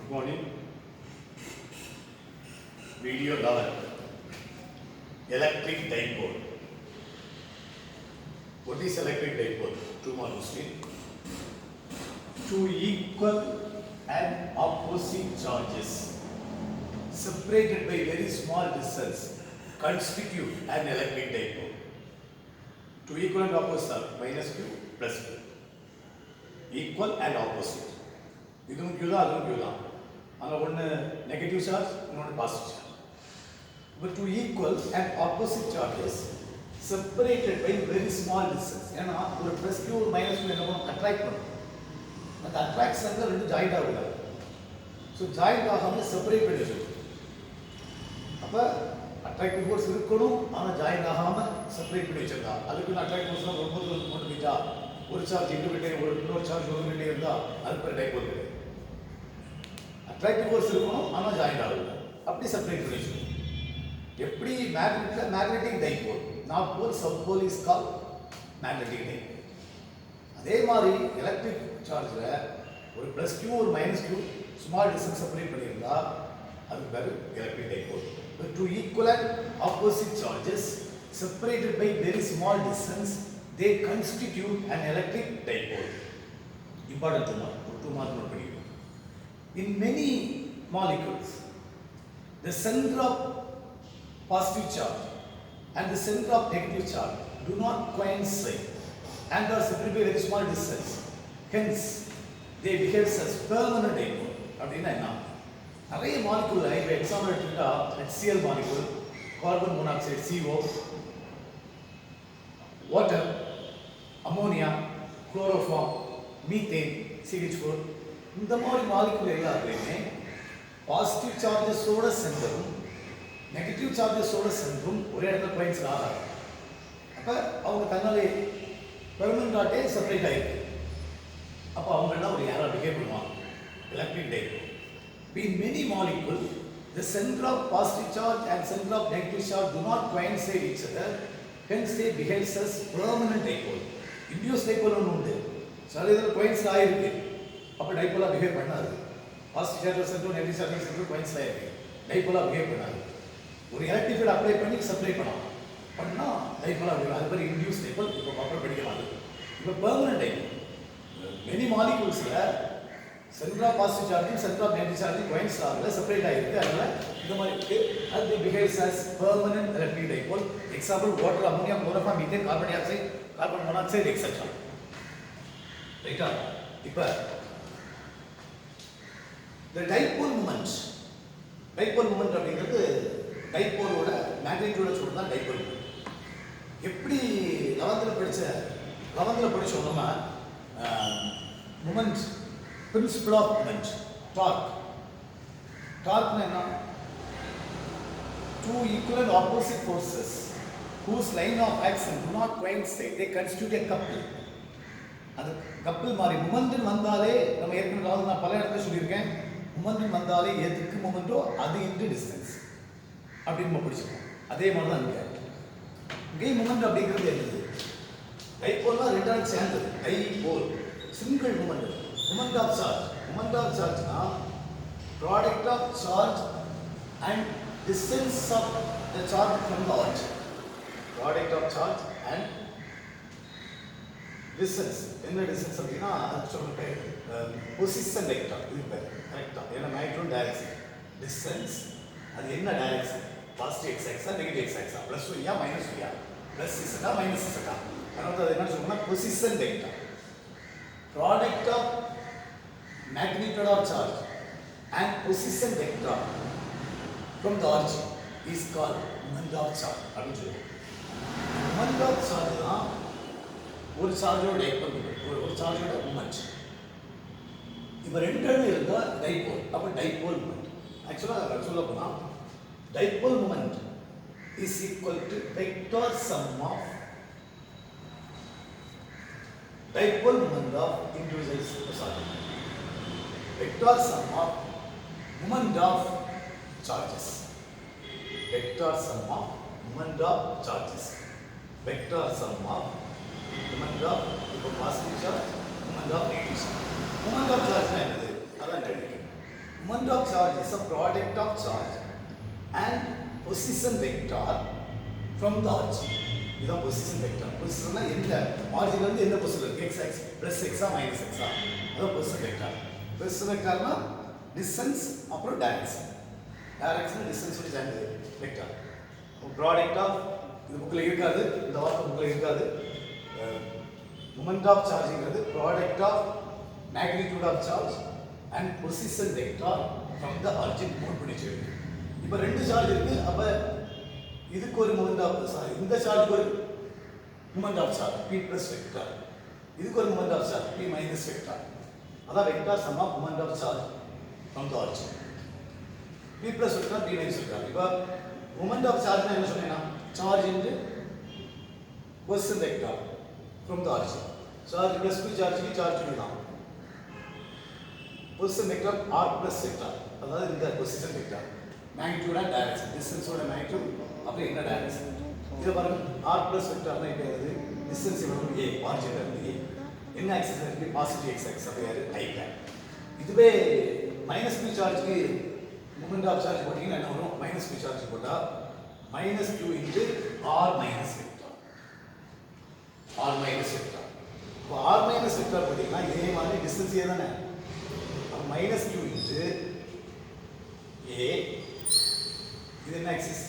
Good morning. Video 11. Electric dipole. What is electric dipole? Two more question. Two equal and opposite charges separated by very small distance constitute an electric dipole. Two equal and opposite are minus q plus q. Equal and opposite. இதுவும் q தான் அதுவும் q தான். ஆனால் ஒன்று negative charge இன்னொன்று positive charge. இப்போ two equal and opposite charges separated by very small distance. ஏன்னா ஒரு ப்ளஸ் q ஒரு மைனஸ் q என்ன பண்ணும் அட்ராக்ட் பண்ணும். அந்த அட்ராக்ஷனில் ரெண்டு ஜாயிண்ட் ஆகுது. ஸோ ஜாயிண்ட் ஆகாமல் செப்பரேட் பண்ணி வச்சுருக்கும். அப்போ அட்ராக்டிவ் ஃபோர்ஸ் இருக்கணும், ஆனால் ஜாயிண்ட் ஆகாமல் செப்பரேட் பண்ணி வச்சிருக்கா. அதுக்குன்னு அட்ராக்டிவ் ஃபோர்ஸ்லாம் ரொம்ப தூரம் கொண்டு போயிட்டா ஒரு சார்ஜ் இன்டுகிட்டே இன்னொரு சார்ஜ் ஒருங்கிட்டே இருந்தால் அது பேர் டைபோல் கிடையாது. அட்ராக்டிவ் ஃபோர்ஸ் இருக்கணும், ஆனால் ஜாயிண்ட் ஆகுது. அப்படி செப்பரேட் பண்ணி வச்சுக்கணும். எப்படி magnetic dipole, north pole south pole is call magnetic dipole. அதே மாதிரி எலக்ட்ரிக் சார்ஜில் ஒரு ப்ளஸ் q ஒரு minus q small distance separate பண்ணியிருந்தா அதுக்கு பேர் electric dipole. Two equal and opposite charges separated by very small distance they constitute an electric dipole. Important two mark note பண்ணிக்கணும். In many molecules the center of positive charge and the center of negative charge do not coincide and are separated by very small distance, hence they behave as permanent dipole. அப்படின்னா என்ன? நிறைய molecule இப்போ example எடுத்துக்கிட்டா HCl molecule, carbon monoxide CO, water, ammonia, chloroform, methane, CH4, இந்த மாதிரி molecule எல்லாத்துலேயுமே positive சார்ஜஸோட சென்டரும் negative சார்ஜஸோட சென்டரும் ஒரே இடத்துல பாயிண்ட்ஸ் ஆகாது. அப்போ அவங்க தன்னாலே பெர்மனண்டாட்டே செப்பரேட் ஆகிருக்கு. அப்போ அவங்க என்ன ஒரு யாராக பிஹேவ் பண்ணுவாங்க electric dipole. In many molecules the center of positive charge and center of negative charge do not coincide each other, hence they behave as permanent dipole. Induced dipole ஒன்று உண்டு, சில இதில் coincide ஆகிருக்கு, அப்போ டைபோலாக பிஹேவ் பண்ணாது. Positive charge centre negative charge centre coincide ஆகிருக்கு, டைபோலாக behave பண்ணாது. ஒரு எலக்ட்ரிக் ஃபீல்ட் அப்ளை பண்ணி செப்பரேட் பண்ணால் டைபோலாக பிஹேவ். அது மாதிரி இன்டியூஸ் டைபோல் இப்போ அப்புறம் படிக்கலாம். இப்போ பெர்மனன்ட் டைபோல் மெனி மாலிகூல்ஸில் centre of positive charging centre of negative charging coincide ஆகல, செப்பரேட் ஆகிருக்கு. அதனால் இந்த மாதிரி இருக்குது. அது behaves as permanent electric dipole. Example water, ammonia, chloroform, methane, carbon dioxide, carbon monoxide etcetera. ரைட்டா? இப்போ the dipole moment, dipole moment அப்படிங்கிறது டைபோலோட மேக்னிடியூட சொல்றது தான் டைபோல் மூமெண்ட். எப்படி 11th படிச்சோம் நம்ம moment principle of moment, torque. டார்க்னா என்ன? Two equal and opposite forces whose line of action do not coincide they constitute a couple. அது கப்பல் மாதிரி மூமெண்ட் வந்தாலே நம்ம ஏற்கனவே நான் பல இடத்துல சொல்லியிருக்கேன், மூமெண்ட் வந்தாலே எதுக்கு மூமெண்ட்டோ அது இன்டு டிஸ்டன்ஸ் அப்படின்னு நம்ம படிச்சுக்கோம். அதே மாதிரி தான் இங்கே மூமெண்ட் அப்படிங்கிறது என்னது? டைபோல்னா ரெண்டாவது சேர்ந்தது dipole, single moment. Moment of சார்ஜ்னா product of charge and distance of the charge from the origin. Product of charge and distance. என்ன distance அப்படின்னா அது சொல்லுங்க பொசிஷன் வெக்டர். இது பேர் கரெக்டா? ஏன்னா மேக்னிட்யூட் டைரக்ஷன் டிஸ்டன்ஸ் அது என்ன டைரக்ஷன்? பாசிட்டிவ் எக்ஸ் ஆக்ஸா நெகட்டிவ் எக்ஸ் ஆக்ஸா ப்ளஸ் ஒய்யா மைனஸ் ஒய்யா ப்ளஸ் இசட்டா மைனஸ் இசட்டா. அதனால அது என்ன சொல்லுங்கன்னா position vector. Product of magnitude of charge and position vector from the origin is called moment of charge. அப்படின்னு சொல்லுவோம். moment of charge தான் ஒரு சார்ஜோட டைபோல், ஒரு சார்ஜோட மூமெண்ட். இப்போ ரெண்டு இருந்தால் டைபோல், அப்போ டைபோல் மூமெண்ட். ஆக்சுவலாக சொல்ல போனால் dipole moment is equal to vector sum of dipole moment of individual charge. Vector sum of moment of charges. Vector sum of moment of charges. Vector sum of moment of positive charge, moment of negative charge. Moment of charge என்னது? அதான் தெரியும். moment of charge is a product of charge and position vector from the origin. இதுதான் position vector. பொசிஷன்னா எந்த ஆரிஜின்ல இருந்து எந்த position இருக்கு, x x plus x ஆ minus x ஆ, அதான் position vector. Position வெக்டர்னா distance அப்புறம் டைரக்ஷன். டைரக்ஷன் டிஸ்டன்ஸ் ஓட சேர்ந்து வெக்டர். ப்ராடக்ட் ஆஃப் இது புக்ல இருக்காது, இந்த வார்த்தை புக்ல இருக்காது. மொமெண்ட் ஆஃப் சார்ஜ்ங்கிறது product of magnitude of charge and position vector from the origin note பண்ணி வச்சிருக்கு. இப்போ ரெண்டு சார்ஜ் இருக்கு. அப்ப இதுக்கு ஒரு மொமெண்ட் ஆஃப் சார்ஜ், இந்த சார்ஜ்க்கு ஒரு moment of charge p plus vector, இதுக்கு ஒரு moment of charge p minus vector. அதான் vector sum of moment of charge from the origin. p plus vector p minus vector. இப்போ மொமெண்ட் ஆஃப் சார்ஜ்னா என்ன சொன்னேன்னா charge into position vector from the origin. Charge plus q சார்ஜ்க்கு charge q தான். Position vector r plus vector, அதாவது இந்த position vector magnitude and direction, டிஸ்டன்ஸோட magnitude அப்புறம் என்ன டைரக்ஷன். இதை பாருங்க, r பிளஸ் வெக்டர்னா இப்போ என்னது, டிஸ்டன்ஸ் எவ்வளவு a, ஆரிஜின்ல இருந்து a, என்ன ஆக்சிஸ் இருக்கு, பாசிட்டிவ் x ஆக்சிஸ், அப்போ யாரு i கேப். இதுவே மைனஸ் q சார்ஜ்க்கு மொமெண்ட் ஆஃப் சார்ஜ் போட்டீங்கன்னா என்ன வரும், மைனஸ் q சார்ஜ் போட்டா minus q into r minus vector, r minus vector. இப்போ r மைனஸ் வெக்டர் போட்டீங்கன்னா இதே மாதிரி டிஸ்டன்ஸ் ஏ தானே, அப்போ மைனஸ் q இன்டு a, இது என்ன ஆக்சிஸ்,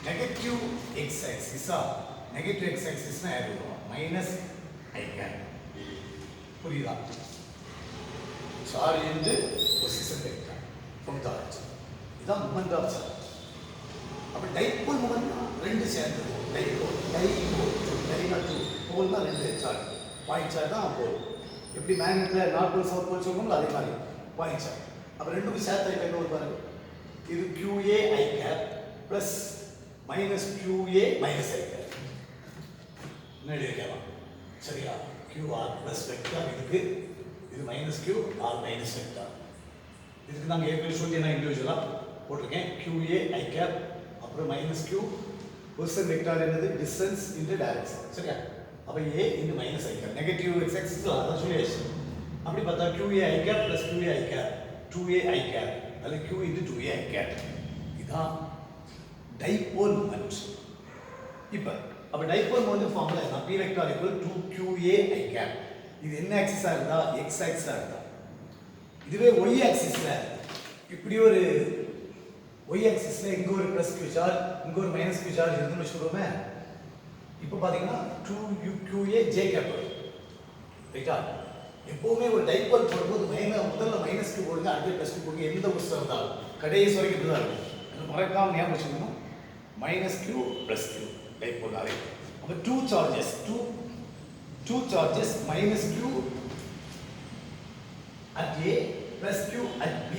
நெகட்டிவ் x ஆக்சிஸா, நெகட்டிவ் x ஆக்சிஸ்னா யாரு வரும், மைனஸ் i கேப். புரியுதா? Charge into position vector from the origin, இதான் மொமெண்ட் ஆஃப் சார்ஜ். அப்ப டைபோல் மொமெண்ட்னா ரெண்டு சேர்ந்தது, டைபோல் டைனா 2 போல்னா ரெண்டு சார்ஜ், பாயிண்ட் சார்ஜ் தான் போல். எப்படி மேக்னெட்ல நார்த் போல் சவுத் போல் சொல்றோம்ல அதே மாதிரி பாயிண்ட் சார்ஜ். அப்ப ரெண்டுக்கும் சேர்த்து என்ன வரும் பாருங்க, இது QA i cap plus minus QA minus i cap. என்ன எழுதிக்கலாம் சரியா, QR plus vector இதுக்கு, இது minus Q R minus vector. இதுக்கு நாங்க ஏற்கனவே சொல்லி நான் இண்டிவிஜுவலா போட்டிருக்கேன். QA i cap அப்புறம் minus Q, பொசிஷன் வெக்டர் என்னது, டிஸ்டன்ஸ் இன்டு டைரக்ஷன். சரியா, அப்ப A into minus i cap, negative x axis அதான் சொல்லியாச்சு. அப்படி பார்த்தா QA i cap plus QA i cap 2A i cap அல்ல q into 2a i cap. இதான் டைபோல் மொமெண்ட். இப்போ அப்ப டைபோல் மொமெண்ட் ஃபார்முலா என்ன, p vector equal to qa i cap. இது என்ன ஆக்சிஸா இருந்தா x ஆக்சிஸா இருந்தா, இதுவே y ஆக்சிஸ்ல இப்படி ஒரு y ஆக்சிஸ்ல இங்க ஒரு பிளஸ் q சார்ஜ் இங்க ஒரு மைனஸ் q சார்ஜ் இருக்குன்னு வச்சுக்கோமே. இப்போ பாத்தீங்கன்னா 2qa j cap ரைட்டா. எப்பவுமே ஒரு டைபோல் போடும்போது முதல்ல மைனஸ் q போடுங்க, அடுத்து பிளஸ் q போடுங்க, எந்த பொசிஷன் இருந்தாலும் கடைசி வரைக்கும் இப்படி தான் இருக்கும். மறக்காம ஞாபகம் வச்சுக்கணும், minus q plus q dipole ஆரே. அப்போ two charges minus q at A plus q at B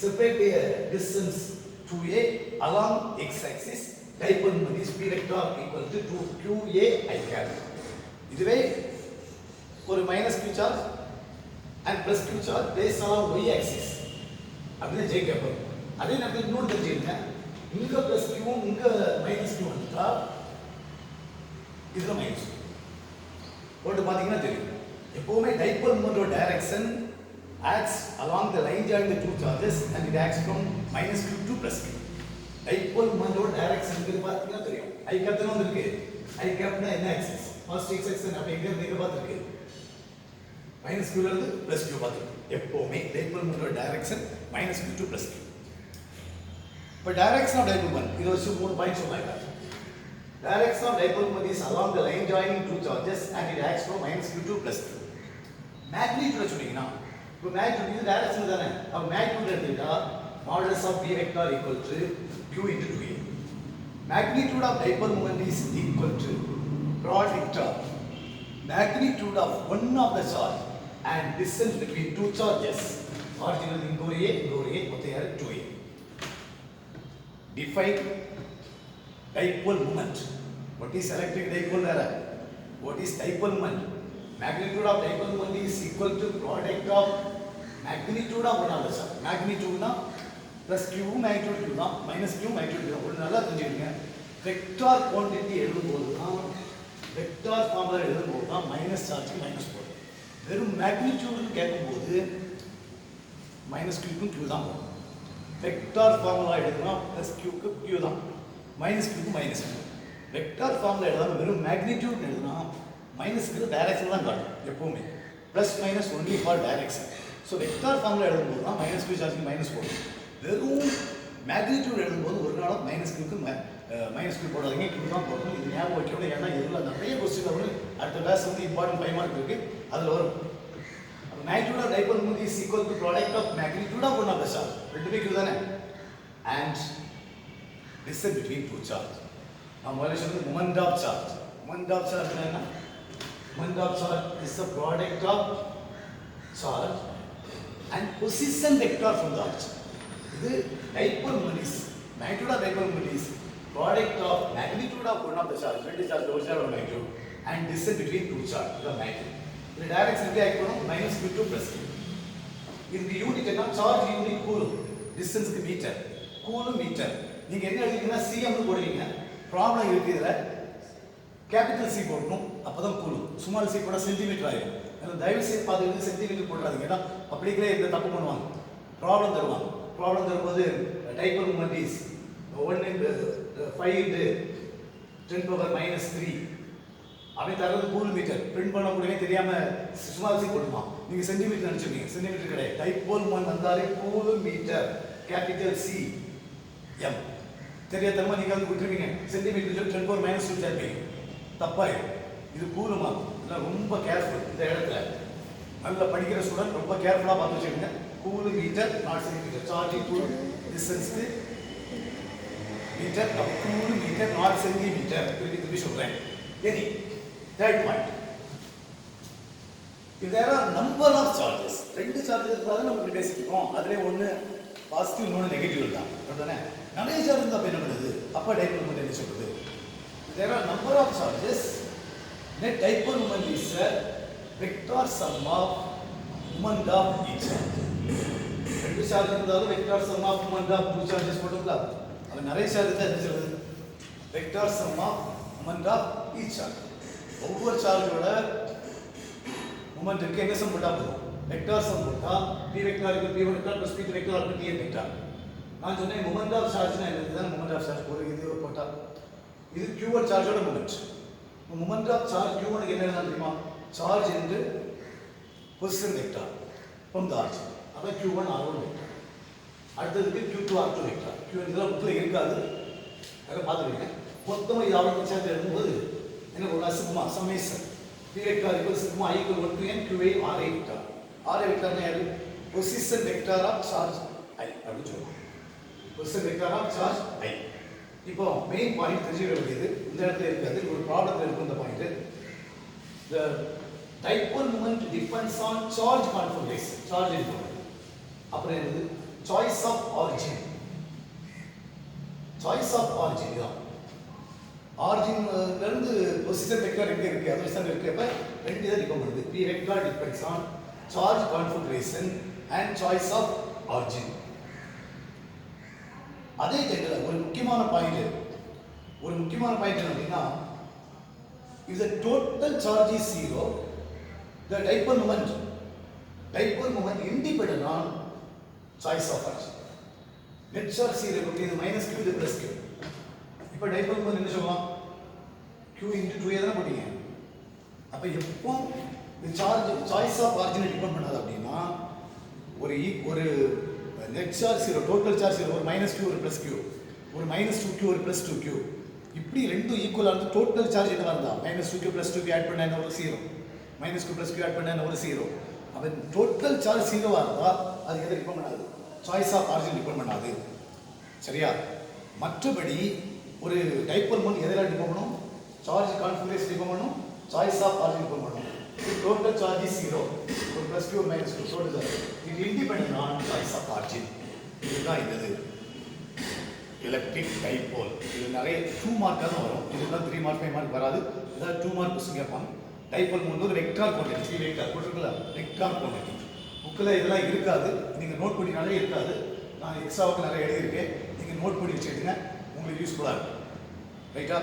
separate by a distance 2a along x axis. Dipole moment is p vector equal to 2qa i cap. இதுவே ஒரு minus q charge and plus q charge based along y axis அப்படியே j cap. அதே நேரத்தில் இன்னொரு தெரிஞ்சுக்கங்க, இங்க plus q இங்க minus q வந்துட்டா இதுல மைனஸ் போட்டு பாத்தீங்கன்னா தெரியும். எப்பவுமே டைபோல் மொமெண்டோட direction acts along the line joining the two charges and it acts from minus q to plus q. Dipole மொமெண்டோட டைரக்ஷன் பாத்தீங்கன்னா தெரியும். i cap தான் வந்திருக்கு. i cap னா என்ன ஆக்சிஸ், ஃபர்ஸ்ட் x ஆக்சிஸ். அப்ப எங்க இருந்து பாத்துருக்கு, minus q ல இருந்து plus q பாத்துருக்கு. எப்பவுமே டைபோல் மொமெண்டோட direction minus q to plus q. இப்ப டைரக்ஷன் ஆஃப் டைபோல் மொமெண்ட் இது வச்சு மூணு பாயிண்ட் சொன்னாங்க. Direction of dipole moment is along the line joining two charges and it acts from minus q to plus q. Magnitude சொன்னீங்கன்னா, இப்போ magnitude இது direction தானே, அப்ப magnitude எடுத்துட்டா modulus of b vector equal to q into 2a. Magnitude of dipole moment is equal to product of magnitude of one of the charge and distance between two charges. Original இங்க ஒரு a மொத்தம் யாரு 2a. Define dipole moment. What is electric dipole error? What is dipole moment? Magnitude of dipole moment is equal to product of magnitude of one of the charge. Magnitude na plus q magnitude q na minus q magnitude q. ஒரு நல்லா தெரிஞ்சுக்கங்க, vector quantity எழுதும்போதுனா vector formula எழுதும்போதுனா minus சார்ஜ்க்கு minus போடும். வெறும் மேக்னிடியூட்னு கேட்கும்போது minus q க்கு q தான் போடும். வெக்டார் ஃபார்முலா எழுதுனா ப்ளஸ் க்யூக்கு க்யூ தான், மைனஸ் க்யூக்கு மைனஸ் க்யூ. வெக்டார் ஃபார்முலா எழுதாமல் வெறும் மேக்னிடியூட் எழுதுனா மைனஸ்க்கு டைரக்ஷன் தான் காட்டும் எப்பவுமே. Plus minus only for direction. So vector formula எழுதும்போது தான் மைனஸ் க்யூ சார்ஜுக்கு மைனஸ் போடும். வெறும் மேக்னிடியூட் எழுதும்போது ஒரு நாளும் மைனஸ் க்யூக்கு மைனஸ் க்யூ போடாதீங்க, க்யூ தான் போடணும். இது ஞாபகம் வைக்கணும். ஏன்னா இதில் நிறைய கொஸ்டின் வரும். அடுத்த கிளாஸ் வந்து இம்பார்ட்டன்ட் 5 மார்க் இருக்கு, அதில் வரும். Magnitude of dipole moment is equal to product of magnitude of one of the charge. ரெண்டுமே q தானே, and distance between two charge. நாம் முதல்ல சொன்னது moment of charge. Moment of charge என்ன? Moment of charge is the product of charge and position vector from the charge. இது dipole moment is magnitude of dipole moment is product of magnitude of one of the charge. ரெண்டு charge ஒரு charge ஒரு magnitude and distance between two charge. இது magnitude. இந்த direction எப்படி ஆயிக்கணும்? Minus q to plus q. இதுக்கு unit என்ன? Charge unit coulomb, டிஸ்டன்ஸ்க்கு மீட்டர், கூலும் மீட்டர். நீங்க என்ன எழுதிங்கன்னா cm போடுவீங்க. ப்ராப்ளம் இருக்கு இதுல கேபிட்டல் C போடணும், அப்பதான் கூலும். ஸ்மால் c போட சென்டிமீட்டர் ஆயிடும். அதனால தயவு செய்து பாத்துக்கிட்டு சென்டிமீட்டர் போடாதீங்க. ஏன்னா அப்படியே இந்த தப்பு பண்ணுவாங்க. ப்ராப்ளம் தருவாங்க. ப்ராப்ளம் தரும்போது dipole moment is 1 into 5 into 10 power minus 3 அவன் தரது கூல் மீட்டர். பிரிண்ட் பண்ண கூடவே தெரியாம ஸ்மால் சி போடுமா, நீங்க சென்டிமீட்டர் நினைச்சிருக்கீங்க. சென்டிமீட்டர் கிடையாது. டைபோல் மொமெண்ட் வந்தாலே coulomb metre, capital C M. தெரியாதமா நீங்க வந்து விட்டுருவீங்க. சென்டிமீட்டர் சொல்லி 10 power minus 2 சேர்ப்பீங்க. தப்பாயிடும். இது கூலுமா, இதெல்லாம் ரொம்ப கேர்ஃபுல். இந்த இடத்துல நல்லா படிக்கிற ஸ்டூடெண்ட் ரொம்ப கேர்ஃபுல்லா பார்த்து வச்சுக்கோங்க. Coulomb metre not centimetre. Charge coulomb டிஸ்டன்ஸ்க்கு metre, coulomb metre not centimetre. திருப்பி சொல்றேன். Any third point, if there are number of charges, ரெண்டு சார்ஜஸ் இருந்தாலும் நம்ம பேசிக்கிறோம். அதுல ஒன்னு பாசிட்டிவ் இன்னொன்னு நெகட்டிவ் தான். அப்படிதானே? நிறைய சார்ஜ் இருந்தா என்ன பண்ணுது? அப்ப டைபோல் மொமெண்ட் என்ன சொல்றது? There are number of charges, net dipole moment is a vector sum of moment of each charge. ரெண்டு சார்ஜ் இருந்தாலும் vector sum of moment of two charges போட்டுக்கலாம். அது நிறைய சார்ஜ் தான் என்ன சொல்றது? Vector sum of moment of each charge. ஒவ்வொரு சார்ஜோட மொமெண்ட்க்கு என்ன சம் போட்டா போதும்? வெக்டார் சம் போட்டா p vector = p1 vector + p2 vector + pn vector. நான் சொன்னேன் மொமெண்ட் ஆஃப் சார்ஜ்னா என்னது? மொமெண்ட் ஆஃப் சார்ஜ் ஒரு இது போட்டா இது q1 சார்ஜோட மொமெண்ட். மொமெண்ட் ஆஃப் சார்ஜ் q1 க்கு என்ன எழுதலாம் தெரியுமா? Charge into position vector from the origin. அப்ப q1 r1 வெக்டார். அடுத்ததுக்கு q2 r2 வெக்டார். q1 இதெல்லாம் புக்ல இருக்காது. அத பாத்துக்கங்க. மொத்தமா இது அவருக்கு சேர்த்து எழுதும்போது என்ன போடா? Sigma summation p vector = sigma i = 1 to n q a r a vector. r a வெக்டார்னா யாரு? Position vector of charge i அப்படி சொல்றோம். Position vector of charge i. இப்போ மெயின் பாயிண்ட் தெரிஞ்சுக்க வேண்டியது இந்த இடத்துல இருக்காது. ஒரு ப்ராப்ளம்ல இருக்கும் இந்த point. the dipole moment depends on charge configuration. Charge information. அப்புறம் என்னது? choice of origin. choice of origin தான். ஆரிஜின்ல இருந்து பொசிஷன் வெக்டார் எங்க இருக்கு? அது வசம் இருக்குப்ப ரெண்டு இத டிபெண்ட் பண்ணுது. p vector depends on charge configuration and choice of origin. அதே டைம்ல ஒரு முக்கியமான பாயிண்ட் என்னன்னா if the total charge is zero, the dipole moment independent on choice of origin. net charge zero இது minus q இது plus q. இப்போ dipole moment என்ன சொல்லலாம்? q * 2a தான போடுங்க. அப்ப எப்போ இந்த சாய்ஸ் ஆஃப் ஆரிஜின் டிபெண்ட் பண்ணாது அப்படினா ஒரு net charge zero, total charge zero, ஒரு -q ஒரு +q, ஒரு -2q ஒரு +2q, இப்படி ரெண்டும் ஈக்குவலா இருந்து டோட்டல் சார்ஜ் என்னவா இருந்தா -2q +2q ஆட் பண்ணா என்ன ஒரு 0, -q +q ஆட் பண்ணா என்ன ஒரு 0. அப்ப டோட்டல் சார்ஜ் ஜீரோவா இருந்தா அது எதை டிபெண்ட் பண்ணாது? சாய்ஸ் ஆஃப் ஆரிஜின் டிபெண்ட் பண்ணாது. சரியா? மற்றபடி ஒரு டைபோல் மொமெண்ட் எதெல்லாம் டிபெண்ட் பண்ணும்? சார்ஜ் கான்ஃபிகரேஷன் டிபெண்ட் பண்ணும், சாய்ஸ் ஆஃப் ஆரிஜின் டிபெண்ட் பண்ணும். டோட்டல் சார்ஜ் இஸ் 0, ஒரு +q ஒரு -q டோட்டல் இது independent on choice of origin. இதுதான் இது எலக்ட்ரிக் டைபோல். இது நிறைய 2 மார்க்கா தான் வரும். இதுதான் 3 மார்க் 5 மார்க் வராது. இதான் 2 மார்க் क्वेश्चन கேட்பாங்க. டைபோல் மொமெண்ட் ஒரு வெக்டார் குவாண்டிட்டி, 3 வெக்டார் போட்டுருக்கல, வெக்டார் குவாண்டிட்டி. புக்கில் இதெல்லாம் இருக்காது, நீங்கள் நோட் பண்ணினாலே இருக்காது. நான் எக்ஸ்ட்ராவுக்கு நிறைய எழுதியிருக்கேன், நீங்கள் நோட் பண்ணி வச்சுக்கிட்டுங்க, உங்களுக்கு யூஸ்ஃபுல்லாக இருக்கும். ரைட்டா?